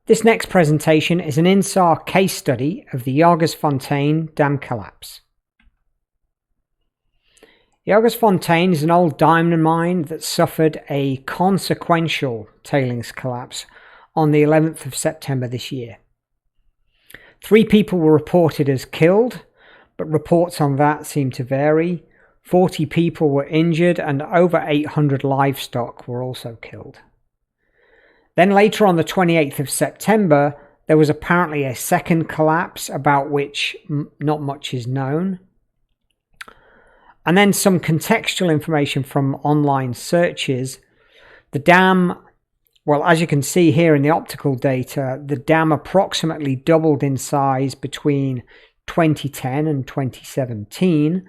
This next presentation is an InSAR case study of the Jagersfontein dam collapse. Jagersfontein is an old diamond mine that suffered a consequential tailings collapse on the 11th of September this year. 3 people were reported as killed, but reports on that seem to vary. 40 people were injured and over 800 livestock were also killed. Then later on the 28th of September, there was apparently a second collapse about which not much is known. And then some contextual information from online searches. The dam, well, as you can see here in the optical data, the dam approximately doubled in size between 2010 and 2017.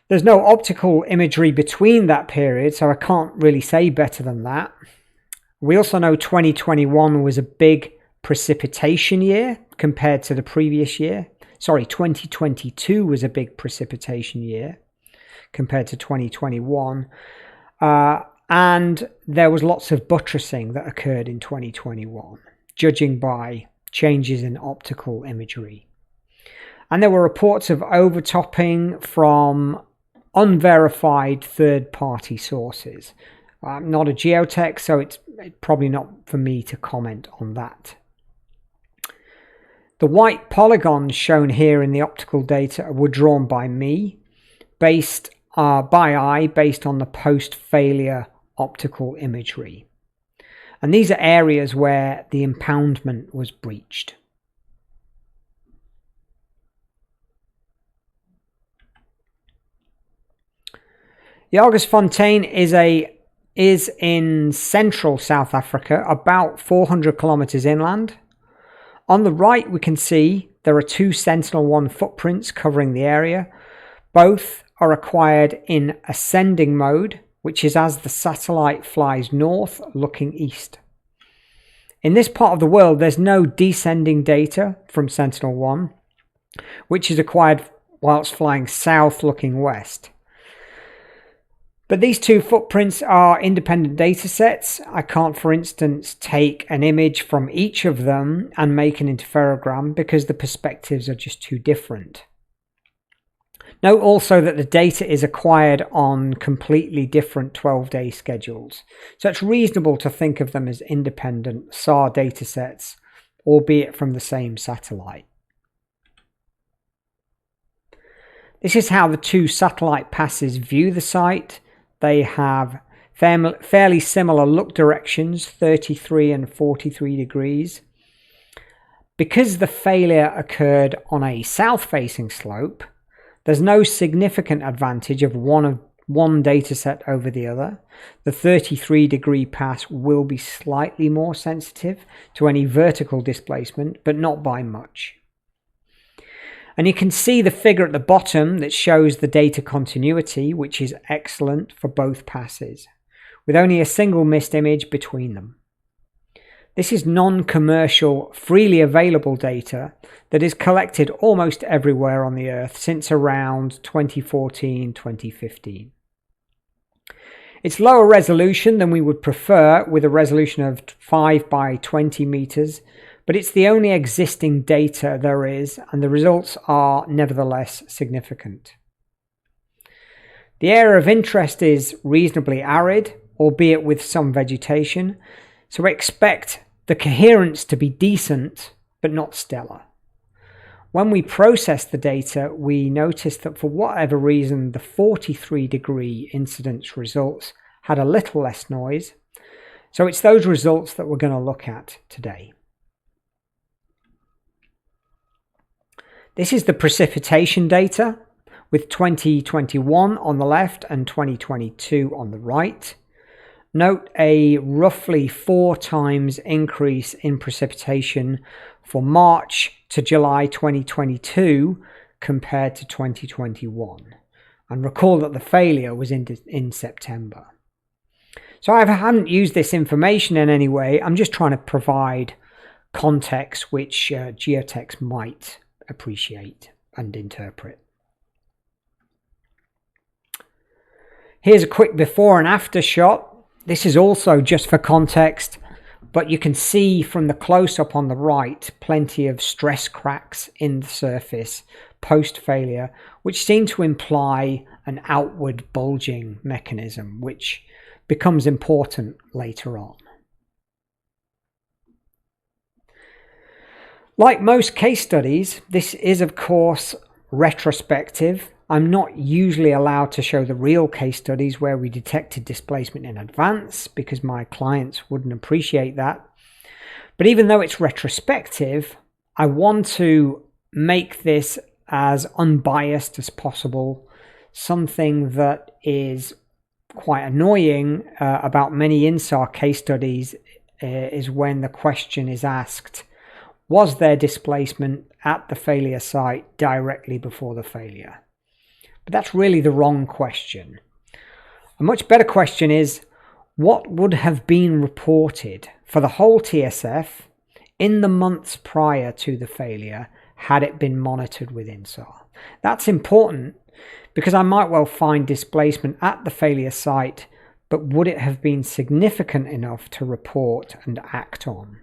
There's no optical imagery between that period, so I can't really say better than that. We also know 2021 was a big precipitation year compared to the previous year. 2022 was a big precipitation year compared to 2021. And there was lots of buttressing that occurred in 2021, judging by changes in optical imagery. And there were reports of overtopping from unverified third-party sources. I'm not a geotech, so it's probably not for me to comment on that. The white polygons shown here in the optical data were drawn by me, based on the post-failure optical imagery. And these are areas where the impoundment was breached. Jagersfontein is in central South Africa, about 400 kilometers inland. On the right, we can see there are 2 Sentinel-1 footprints covering the area. Both are acquired in ascending mode, which is as the satellite flies north, looking east. In this part of the world, there's no descending data from Sentinel-1, which is acquired whilst flying south, looking west. But these 2 footprints are independent data sets. I can't, for instance, take an image from each of them and make an interferogram because the perspectives are just too different. Note also that the data is acquired on completely different 12-day schedules. So it's reasonable to think of them as independent SAR data sets, albeit from the same satellite. This is how the 2 satellite passes view the site. They have fairly similar look directions, 33 and 43 degrees. Because the failure occurred on a south-facing slope, there's no significant advantage of one dataset over the other. The 33-degree pass will be slightly more sensitive to any vertical displacement, but not by much. And you can see the figure at the bottom that shows the data continuity, which is excellent for both passes, with only a single missed image between them. This is non-commercial, freely available data that is collected almost everywhere on the Earth since around 2014-2015. It's lower resolution than we would prefer, with a resolution of 5 by 20 meters, but it's the only existing data there is, and the results are nevertheless significant. The area of interest is reasonably arid, albeit with some vegetation, so we expect the coherence to be decent, but not stellar. When we process the data, we notice that for whatever reason, the 43-degree incidence results had a little less noise, so it's those results that we're going to look at today. This is the precipitation data with 2021 on the left and 2022 on the right. Note a roughly 4 times increase in precipitation for March to July 2022 compared to 2021. And recall that the failure was in September. So I haven't used this information in any way. I'm just trying to provide context which geotechs might appreciate and interpret. Here's a quick before and after shot. This is also just for context, But you can see from the close-up on the right plenty of stress cracks in the surface post-failure, which seem to imply an outward bulging mechanism, which becomes important later on. Like most case studies, this is of course retrospective. I'm not usually allowed to show the real case studies where we detected displacement in advance because my clients wouldn't appreciate that. But even though it's retrospective, I want to make this as unbiased as possible. Something that is quite annoying about many InSAR case studies is when the question is asked, was there displacement at the failure site directly before the failure? But that's really the wrong question. A much better question is, what would have been reported for the whole TSF in the months prior to the failure had it been monitored with InSAR? That's important because I might well find displacement at the failure site, but would it have been significant enough to report and act on?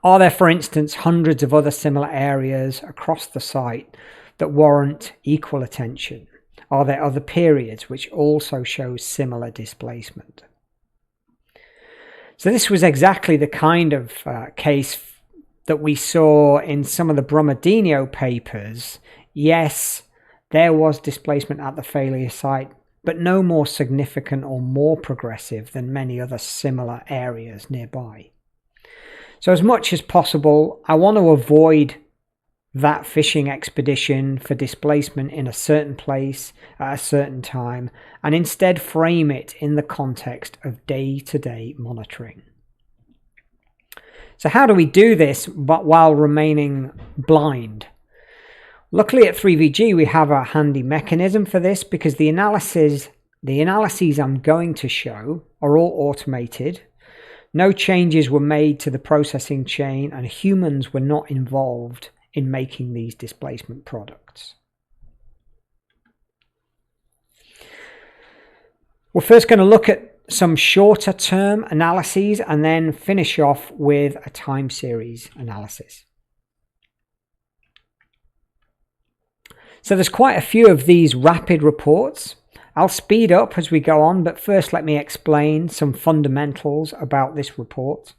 Are there, for instance, hundreds of other similar areas across the site that warrant equal attention? Are there other periods which also show similar displacement? So this was exactly the kind of case that we saw in some of the Brumadinho papers. Yes, there was displacement at the failure site, but no more significant or more progressive than many other similar areas nearby. So as much as possible, I want to avoid that fishing expedition for displacement in a certain place at a certain time, and instead frame it in the context of day-to-day monitoring. So how do we do this but while remaining blind? Luckily at 3VG we have a handy mechanism for this, because the analyses I'm going to show are all automated. No changes were made to the processing chain, and humans were not involved in making these displacement products. We're first going to look at some shorter term analyses and then finish off with a time series analysis. So there's quite a few of these rapid reports. I'll speed up as we go on, but first let me explain some fundamentals about this report.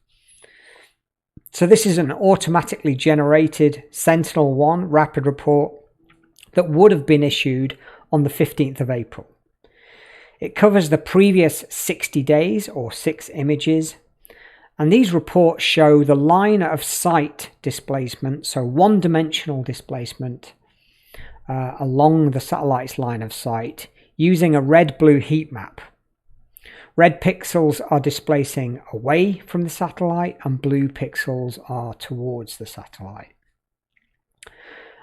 So this is an automatically generated Sentinel-1 rapid report that would have been issued on the 15th of April. It covers the previous 60 days or 6 images, and these reports show the line of sight displacement, so one-dimensional displacement along the satellite's line of sight, using a red-blue heat map. Red pixels are displacing away from the satellite and blue pixels are towards the satellite.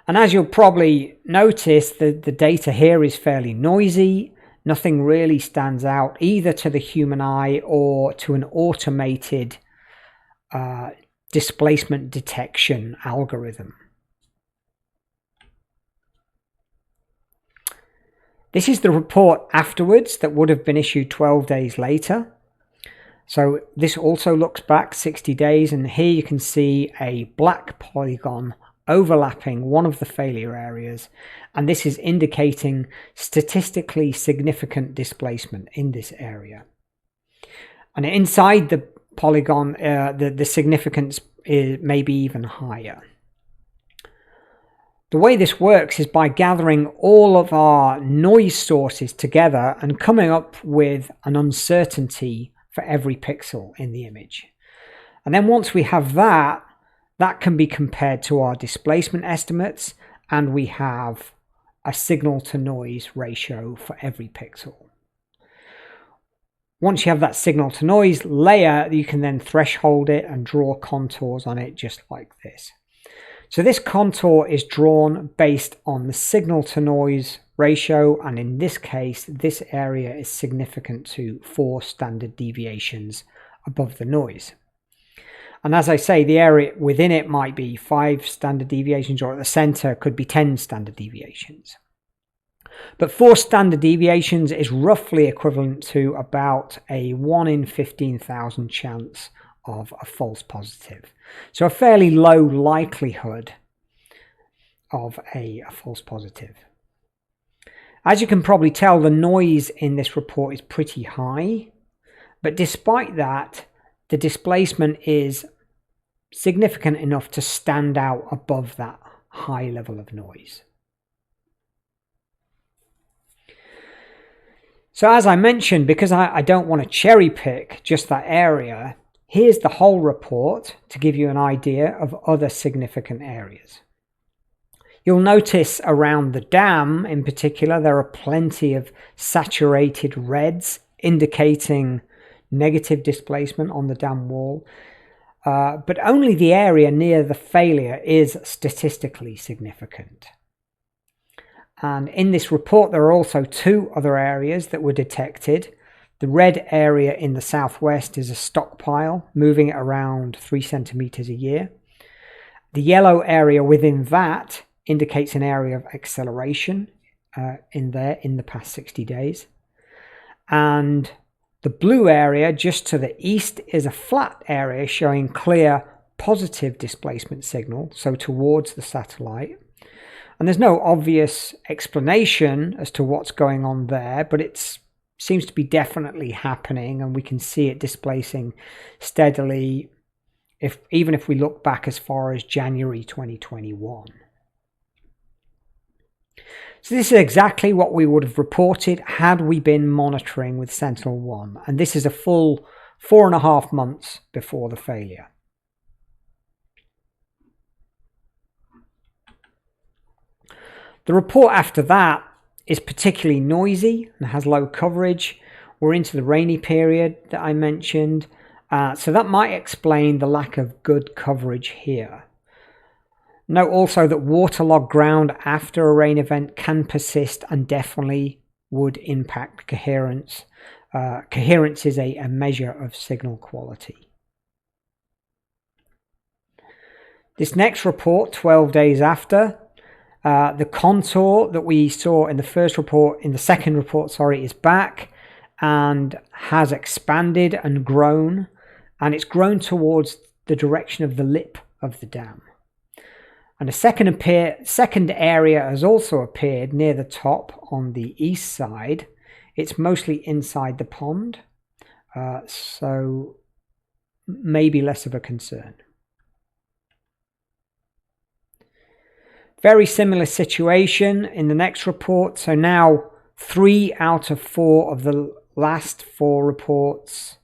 And as you'll probably notice, the data here is fairly noisy. Nothing really stands out either to the human eye or to an automated displacement detection algorithm. This is the report afterwards that would have been issued 12 days later. So this also looks back 60 days, and here you can see a black polygon overlapping one of the failure areas, and this is indicating statistically significant displacement in this area. And inside the polygon, the significance is maybe even higher. The way this works is by gathering all of our noise sources together and coming up with an uncertainty for every pixel in the image. And then once we have that can be compared to our displacement estimates, and we have a signal to noise ratio for every pixel. Once you have that signal to noise layer, you can then threshold it and draw contours on it just like this. So this contour is drawn based on the signal to noise ratio, and in this case this area is significant to 4 standard deviations above the noise. And as I say, the area within it might be 5 standard deviations, or at the center could be 10 standard deviations. But 4 standard deviations is roughly equivalent to about a 1 in 15,000 chance of a false positive. So a fairly low likelihood of a false positive. As you can probably tell, the noise in this report is pretty high, but despite that, the displacement is significant enough to stand out above that high level of noise. So as I mentioned, because I don't want to cherry pick just that area, here's the whole report to give you an idea of other significant areas. You'll notice around the dam in particular, there are plenty of saturated reds indicating negative displacement on the dam wall, but only the area near the failure is statistically significant. And in this report, there are also two other areas that were detected. The red area in the southwest is a stockpile, moving at around 3 centimeters a year. The yellow area within that indicates an area of acceleration in the past 60 days. And the blue area just to the east is a flat area showing clear positive displacement signal, so towards the satellite. And there's no obvious explanation as to what's going on there, but it seems to be definitely happening, and we can see it displacing steadily even if we look back as far as January 2021. So this is exactly what we would have reported had we been monitoring with Sentinel-1, and this is a full 4.5 months before the failure. The report after that is particularly noisy and has low coverage. We're into the rainy period that I mentioned, so that might explain the lack of good coverage here. Note also that waterlogged ground after a rain event can persist and definitely would impact coherence. Coherence is a measure of signal quality. This next report, 12 days after, the contour that we saw in the second report, is back and has expanded and grown, and it's grown towards the direction of the lip of the dam. And a second area has also appeared near the top on the east side. It's mostly inside the pond, so maybe less of a concern. Very similar situation in the next report. So now 3 out of 4 of the last 4 reports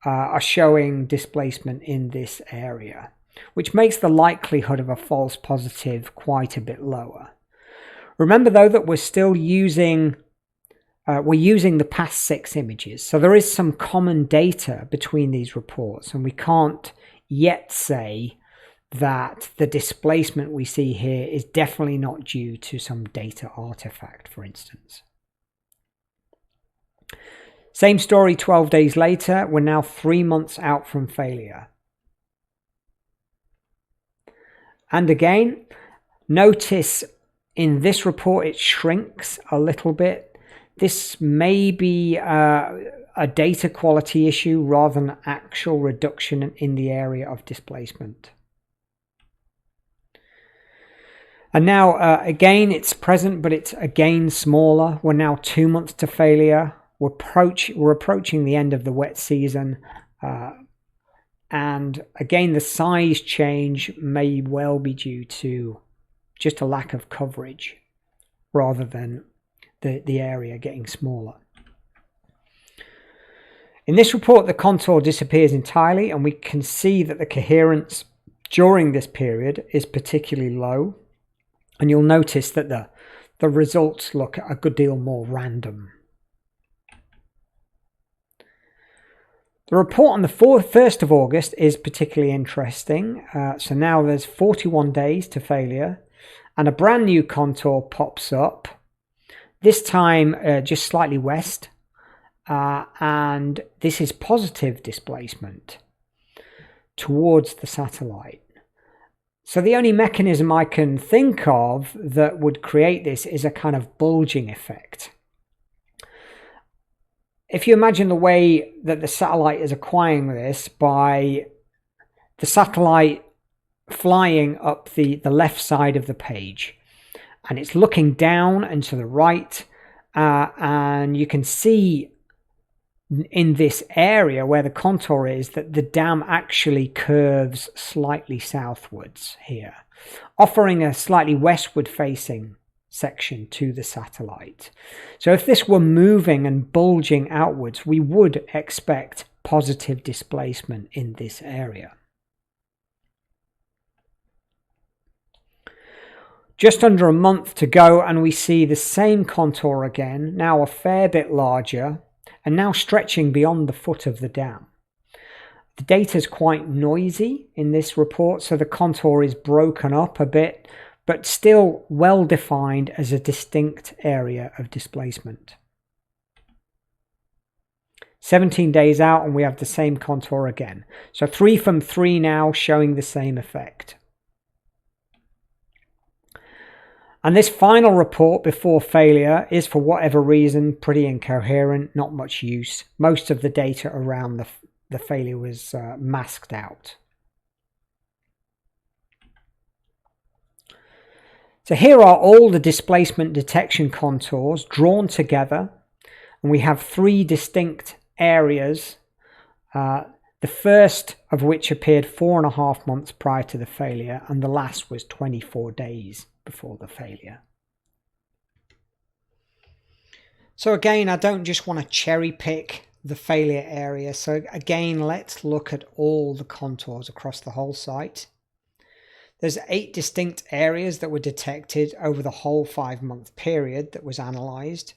are showing displacement in this area, which makes the likelihood of a false positive quite a bit lower. Remember though that we're still using the past 6 images, so there is some common data between these reports, and we can't yet say that the displacement we see here is definitely not due to some data artifact, for instance. Same story 12 days later. We're now 3 months out from failure. And again, notice in this report it shrinks a little bit. This may be a data quality issue rather than actual reduction in the area of displacement. And now again it's present, but it's again smaller. We're now 2 months to failure. We're approaching the end of the wet season, and again the size change may well be due to just a lack of coverage rather than the area getting smaller. In this report, the contour disappears entirely, and we can see that the coherence during this period is particularly low. And you'll notice that the results look a good deal more random. The report on the 1st of August is particularly interesting. So now there's 41 days to failure, and a brand new contour pops up, this time just slightly west, and this is positive displacement towards the satellite. So the only mechanism I can think of that would create this is a kind of bulging effect. if you imagine the way that the satellite is acquiring this, by the satellite flying up the left side of the page, and it's looking down and to the right, and you can see in this area where the contour is that the dam actually curves slightly southwards here, offering a slightly westward facing section to the satellite. So if this were moving and bulging outwards, we would expect positive displacement in this area. Just under a month to go, and we see the same contour again, now a fair bit larger, and now stretching beyond the foot of the dam. The data is quite noisy in this report, so the contour is broken up a bit, but still well defined as a distinct area of displacement. 17 days out and we have the same contour again. So 3 from 3 now, showing the same effect. And this final report before failure is, for whatever reason, pretty incoherent, not much use. Most of the data around the failure was masked out. So here are all the displacement detection contours drawn together, and we have 3 distinct areas, the first of which appeared 4.5 months prior to the failure, and the last was 24 days before the failure. So again, I don't just want to cherry pick the failure area. So again, let's look at all the contours across the whole site. There's 8 distinct areas that were detected over the whole 5-month period that was analysed,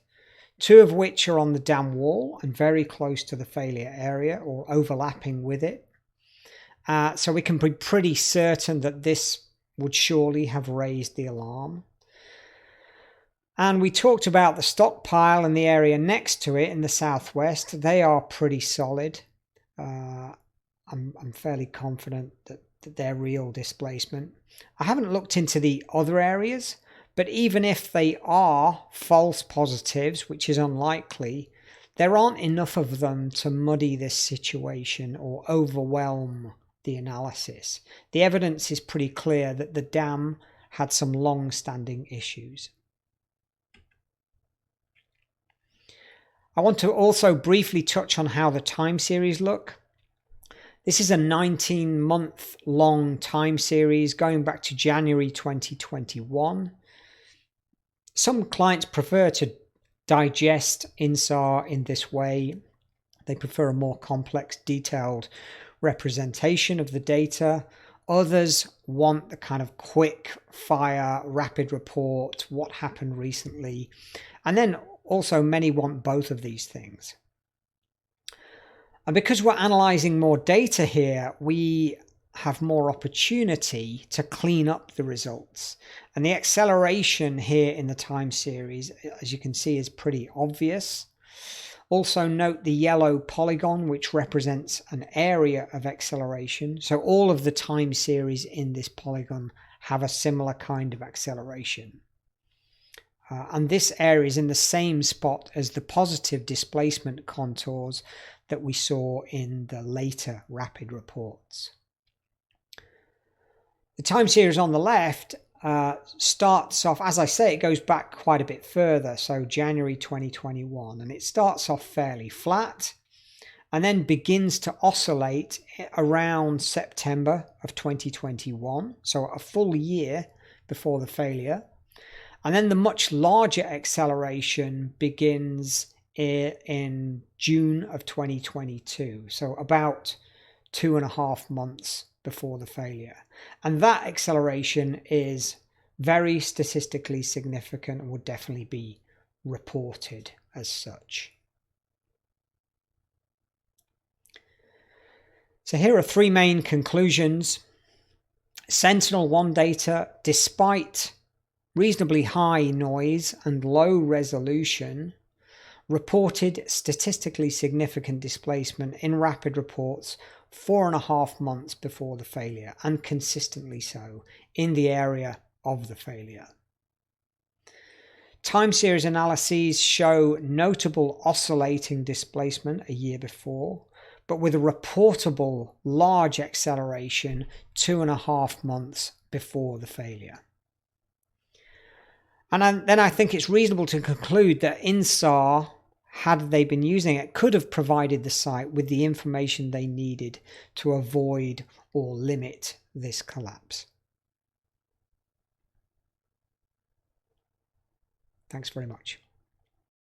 2 of which are on the dam wall and very close to the failure area or overlapping with it. So we can be pretty certain that this would surely have raised the alarm. And we talked about the stockpile and the area next to it in the southwest. They are pretty solid. I'm fairly confident that they're real displacement. I haven't looked into the other areas, but even if they are false positives, which is unlikely, there aren't enough of them to muddy this situation or overwhelm the analysis. The evidence is pretty clear that the dam had some long-standing issues. I want to also briefly touch on how the time series look. This is a 19-month long time series going back to January 2021. Some clients prefer to digest InSAR in this way. They prefer a more complex, detailed representation of the data. Others want the kind of quick fire, rapid report, what happened recently. And then also many want both of these things. And because we're analysing more data here, we have more opportunity to clean up the results. And the acceleration here in the time series, as you can see, is pretty obvious. Also note the yellow polygon, which represents an area of acceleration. So all of the time series in this polygon have a similar kind of acceleration. And this area is in the same spot as the positive displacement contours that we saw in the later rapid reports. The time series on the left starts off, as I say, it goes back quite a bit further, so January 2021, and it starts off fairly flat and then begins to oscillate around September of 2021, so a full year before the failure. And then the much larger acceleration begins in June of 2022, so about 2.5 months before the failure. And that acceleration is very statistically significant and would definitely be reported as such. So here are 3 main conclusions. Sentinel-1 data, despite reasonably high noise and low resolution, reported statistically significant displacement in rapid reports 4.5 months before the failure, and consistently so in the area of the failure. Time series analyses show notable oscillating displacement a year before, but with a reportable large acceleration 2.5 months before the failure. And then I think it's reasonable to conclude that InSAR, had they been using it, could have provided the site with the information they needed to avoid or limit this collapse. Thanks very much.